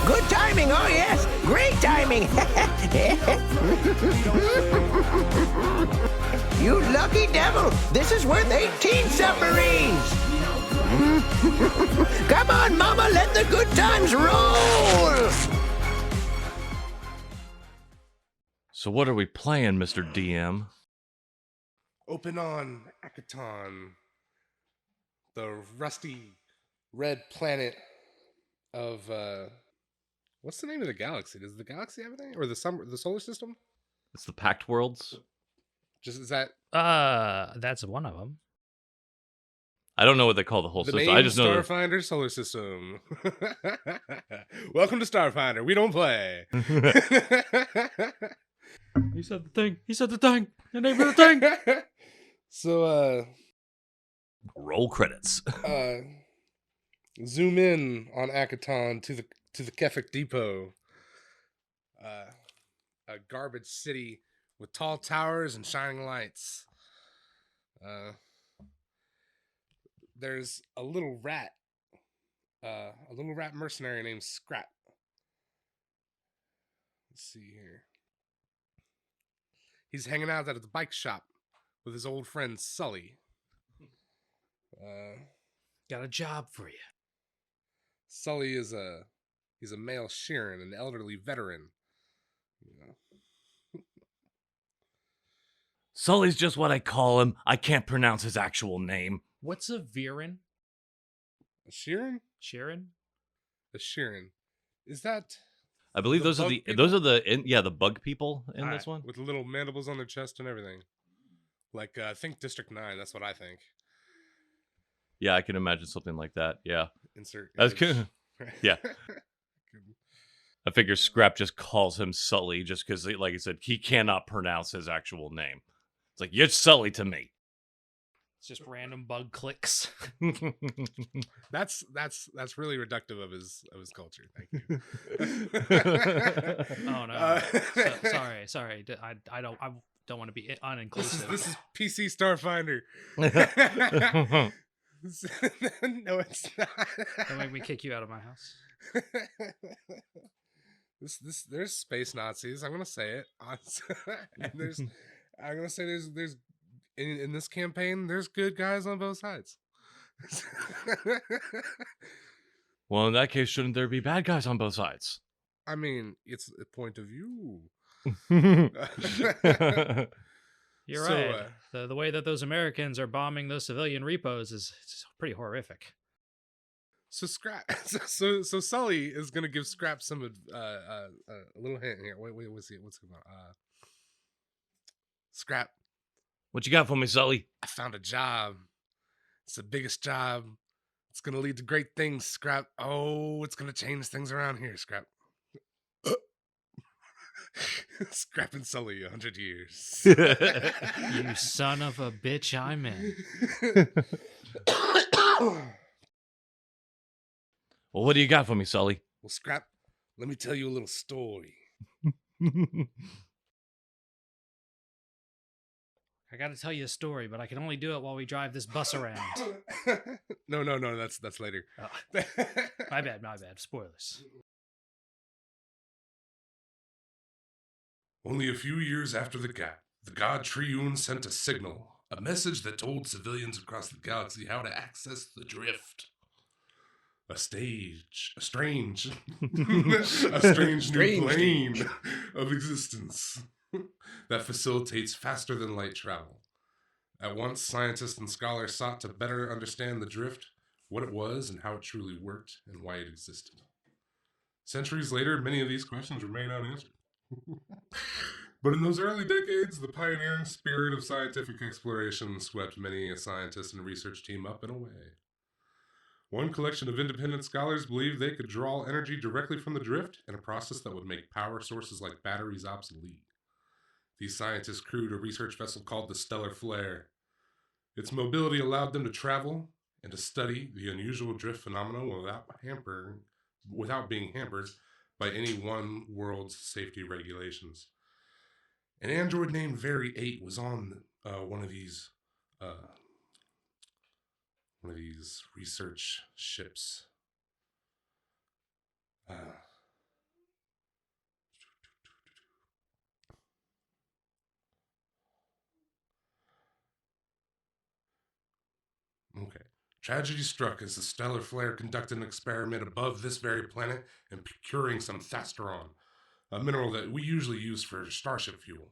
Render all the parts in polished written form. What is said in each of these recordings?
Good timing, oh yes. Great timing. You lucky devil. This is worth 18 submarines. Come on, Mama, let the good times roll. So what are we playing, Mr. DM? Open on Akaton, the rusty red planet of what's the name of the galaxy? Does the galaxy have a name, or the solar system? It's the Pact Worlds. Just is that That's one of them. I don't know what they call the whole the system. main I just know that Starfinder solar system? Welcome to Starfinder. We don't play. He said the thing. He said the thing. The name of the thing. So roll credits. zoom in on Akaton to the Kefik Depot. A garbage city with tall towers and shining lights. There's a little rat mercenary named Scrap. Let's see here. He's hanging out at the bike shop with his old friend Sully. Got a job for you. Sully is he's a male Sheeran, an elderly veteran. You know. Sully's just what I call him. I can't pronounce his actual name. What's a Viren? A Sheeran? Sharon? A Sheeran. Is that I believe The those are bug the people? the bug people in Alright. this one. with little mandibles on their chest and everything? Like I think District 9, that's what I think. Yeah, I can imagine something like that. Yeah, Insert that's image. good. Yeah. I figure Scrap just calls him Sully just because, like I said, he cannot pronounce his actual name. It's like, you're Sully to me. It's just random bug clicks. That's really reductive of his culture. Thank you. Oh no. Sorry. I don't want to be uninclusive. This is PC Starfinder. No, it's not. Don't make me kick you out of my house. There's space Nazis. I'm gonna say it. And I'm gonna say there's in this campaign there's good guys on both sides. Well, in that case, shouldn't there be bad guys on both sides? I mean, it's a point of view. You're So, right. The way that those Americans are bombing those civilian repos is it's pretty horrific. So Scrap, so Sully is gonna give Scrap some a little hint here. Wait, what's it about? Scrap, What you got for me, Sully? I found a job. It's the biggest job. It's gonna lead to great things, Scrap. Oh, it's gonna change things around here, Scrap. Scrap and Sully, 100 years. You son of a bitch, I'm in. Well, what do you got for me, Sully? Well, Scrap, let me tell you a little story. I got to tell you a story, but I can only do it while we drive this bus around. No, that's later. Oh, my bad. Spoilers. Only a few years after the gap, the god Triune sent a signal, a message that told civilians across the galaxy how to access the drift. A strange new plane of existence that facilitates faster than light travel. At once, scientists and scholars sought to better understand the drift, what it was and how it truly worked, and why it existed. Centuries later, many of these questions remain unanswered. But in those early decades, the pioneering spirit of scientific exploration swept many a scientist and research team up and away. One collection of independent scholars believed they could draw energy directly from the drift in a process that would make power sources like batteries obsolete. These scientists crewed a research vessel called the Stellar Flare. Its mobility allowed them to travel and to study the unusual drift phenomenon without being hampered by any one world's safety regulations. An android named Very 8 was on one of these research ships. Tragedy struck as the stellar flare conducted an experiment above this very planet and procuring some Thasteron, a mineral that we usually use for starship fuel.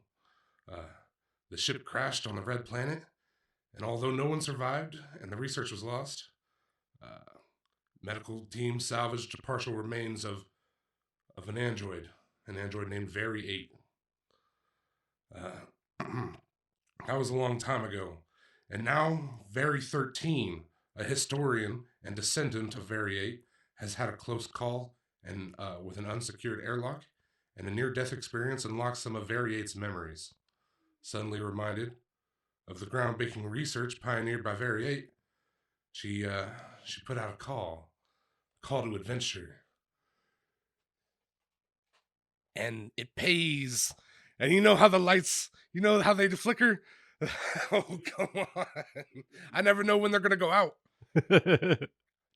The ship crashed on the red planet, and although no one survived and the research was lost, medical team salvaged the partial remains of an android named Very 8. That was a long time ago, and now Very 13, a historian and descendant of Very 8, has had a close call and with an unsecured airlock, and a near-death experience unlocks some of Very 8's memories. Suddenly reminded of the groundbreaking research pioneered by Very 8, she put out a call to adventure. And it pays. And you know how the lights, you know how they flicker? Oh, come on. I never know when they're going to go out.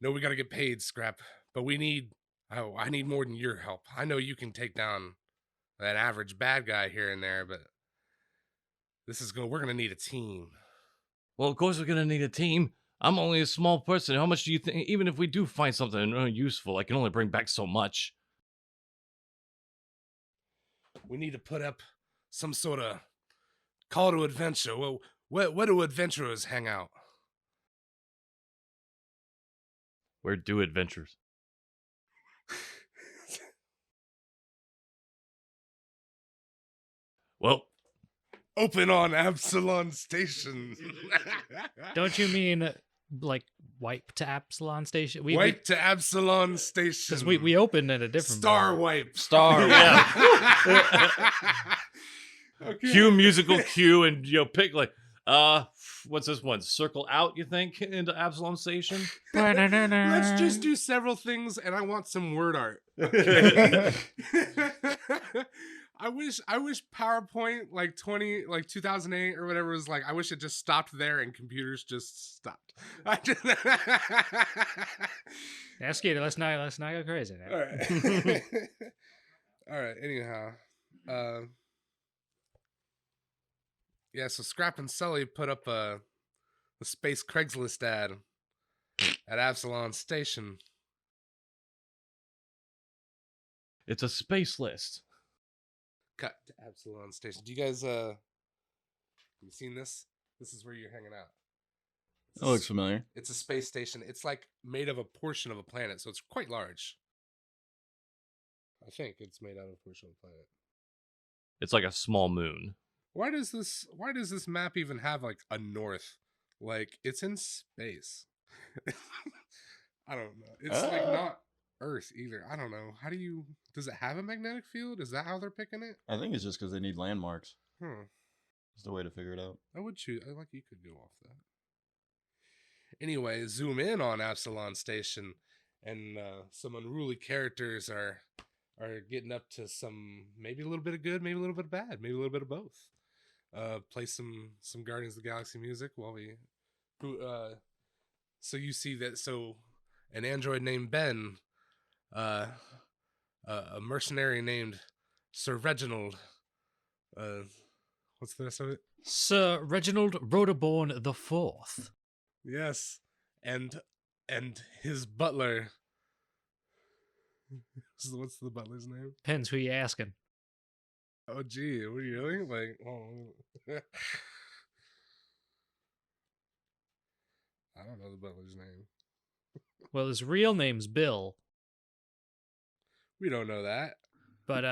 No, we got to get paid, Scrap. But I need more than your help. I know you can take down that average bad guy here and there, but we're going to need a team. Well, of course we're gonna need a team. I'm only a small person. How much do you think? Even if we do find something useful, I can only bring back so much. We need to put up some sort of call to adventure. Well, where do adventurers hang out? Where do adventures? Well, Open on Absalon Station. Don't you mean like wipe to Absalon Station? Wipe to Absalon Station. Because we opened at a different Star bar. Wipe. Star, yeah. Okay. Cue musical cue, and pick like what's this one? Circle out, you think, into Absalom Station? Let's just do several things, and I want some word art. Okay? I wish PowerPoint like 2008 or whatever was like. I wish it just stopped there and computers just stopped. Yeah, Skeeter, let's not go crazy now. All right. All right. Anyhow, yeah. So Scrap and Sully put up the space Craigslist ad at Absalon Station. It's a space list. Cut to Absalon Station. Do you guys have you seen this? This is where you're hanging out. That looks familiar. It's a space station. It's like made of a portion of a planet, so it's quite large. I think it's made out of a portion of a planet. It's like a small moon. Why does this map even have like a north? Like it's in space. I don't know. It's like not Earth either. I don't know. Does it have a magnetic field? Is that how they're picking it? I think it's just because they need landmarks. It's the way to figure it out. I would choose. I like you could go off that. Anyway, zoom in on Absalon Station, and some unruly characters are getting up to some, maybe a little bit of good, maybe a little bit of bad, maybe a little bit of both. Play some Guardians of the Galaxy music while we. So you see that. So an android named Ben, a mercenary named Sir Reginald. What's the rest of it? Sir Reginald Roderborn the Fourth. Yes, and his butler. What's the butler's name? Depends who you asking. Oh, gee, what are you really like? Oh. I don't know the butler's name. Well, his real name's Bill, We don't know that. but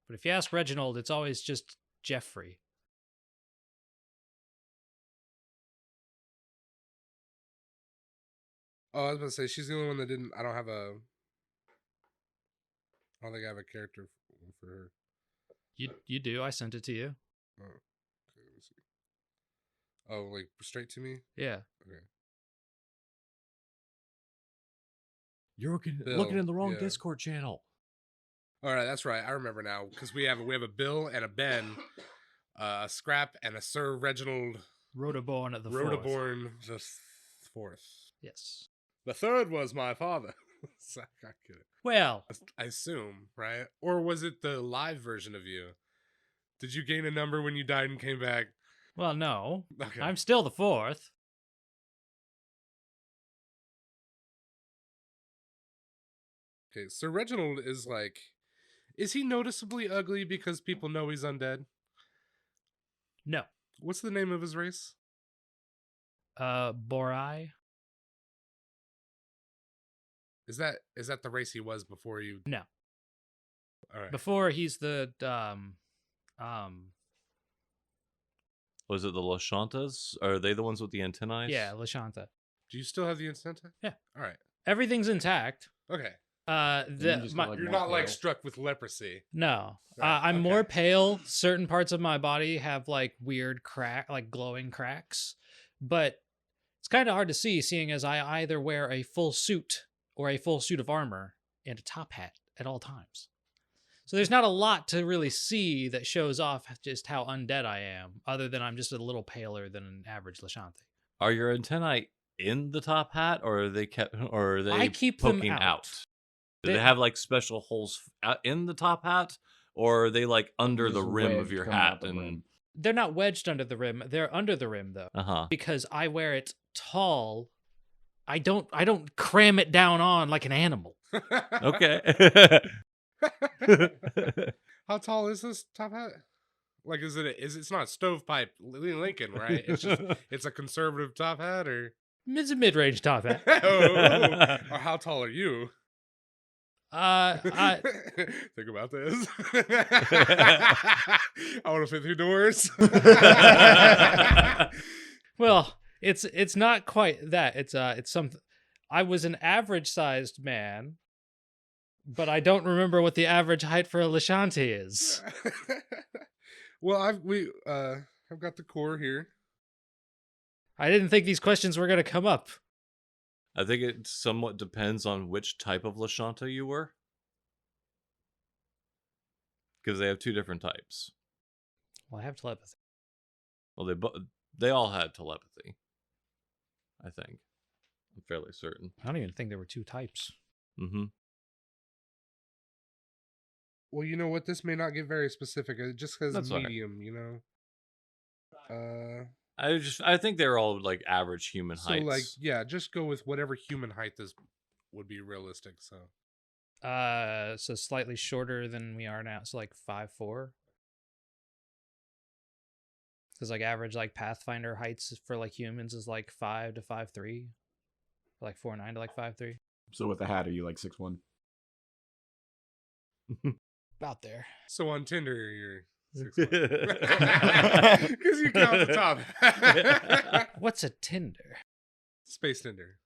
if you ask Reginald, it's always just Jeffrey. Oh, I was about to say she's the only one that didn't. I don't think I have a character for her. You do. I sent it to you. Oh, okay, let me see. Oh, like straight to me? Yeah. Okay. You're looking Bill, in the wrong yeah. Discord channel. All right, that's right. I remember now because we have a Bill and a Ben, a Scrap and a Sir Reginald Roderborn the Fourth. Roderborn the Fourth. Yes. The third was my father. I get it. Well, I assume, right? Or was it the live version of you? Did you gain a number when you died and came back? no. Okay. I'm still the fourth. Okay, so Reginald is like, is he noticeably ugly because people know he's undead? No. What's the name of his race? Borai? Is that the race he was before you? No. All right. Before he's the Was it the Lashantas? Are they the ones with the antennae? yeah, Lashanta. Do you still have the incentive? Yeah. All right. Everything's intact. Okay. just got, like, You're more not like pale. struck with leprosy. No. Right, I'm okay. more pale. Certain parts of my body have like weird like glowing cracks. But it's kind of hard to see, seeing as I either wear a full suit or a full suit of armor and a top hat at all times. So there's not a lot to really see that shows off just how undead I am, other than I'm just a little paler than an average Lashante. Are your antennae in the top hat, or are they I keep them poking out. Do they have like special holes in the top hat, or are they like under the Just rim of wedged your coming out hat? the And brim. They're not wedged under the rim. They're under the rim though, because I wear it tall. I don't cram it down on like an animal. Okay. How tall is this top hat? Like, it's not a stovepipe Lincoln, right? It's just it's a conservative top hat, or It's a mid-range top hat. or how tall are you? I Think about this. I want to fit through doors. well, it's not quite that. It's something. I was an average-sized man, but I don't remember what the average height for a Lashante is. Well, I've got the core here. I didn't think these questions were going to come up. I think it somewhat depends on which type of Lashanta you were, because they have two different types. Well, I have telepathy. Well, they all had telepathy. I think. I'm fairly certain. I don't even think there were two types. Mm-hmm. Well, you know what? This may not get very specific. It just says That's all right. medium, you know? I think they're all like average human So, heights. like, yeah, just go with whatever human height would be realistic, so. So slightly shorter than we are now. So like 5'4". Because like average like Pathfinder heights for like humans is like 5 to 5'3", like 4'9" to like 5'3". So with the hat, are you like 6'1"? About there. So on Tinder, you're 6'1". Because you count the top. What's a Tinder? Space Tinder.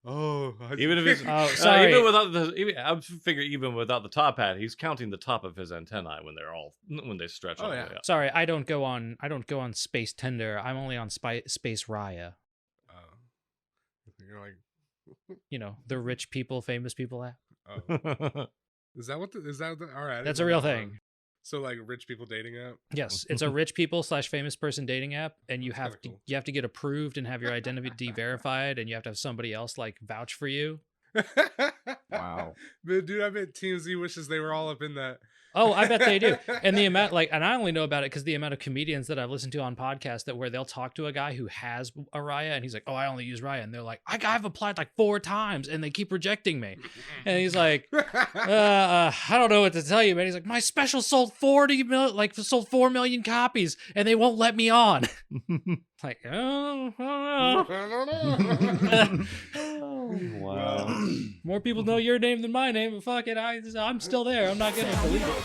Oh, Even if it's Oh, sorry. even without I figure even without the top hat, he's counting the top of his antennae when they stretch. Oh, all the yeah. way up. Sorry, I don't go on Space Tinder. I'm only on Space Raya. Oh. You're like, You know, the rich people, famous people app. oh. Is that all right? I That's didn't a know real that. thing. So like rich people dating app? Yes, it's a rich people / famous person dating app, and you That's have kinda to cool. you have to get approved and have your identity verified, and you have to have somebody else like vouch for you. Wow. But dude, I bet TMZ wishes they were all up in that. Oh, I bet they do. And the amount, like, and I only know about it because the amount of comedians that I've listened to on podcasts that where they'll talk to a guy who has a Raya, and he's like, "Oh, I only use Raya," and they're like, "I've applied like 4 times, and they keep rejecting me." And he's like, I don't know what to tell you, man. He's like, "My special sold 4 million copies, and they won't let me on." Like, oh, I don't know. Wow. More people know your name than my name, but fuck it, I'm still there. I'm not gonna delete it.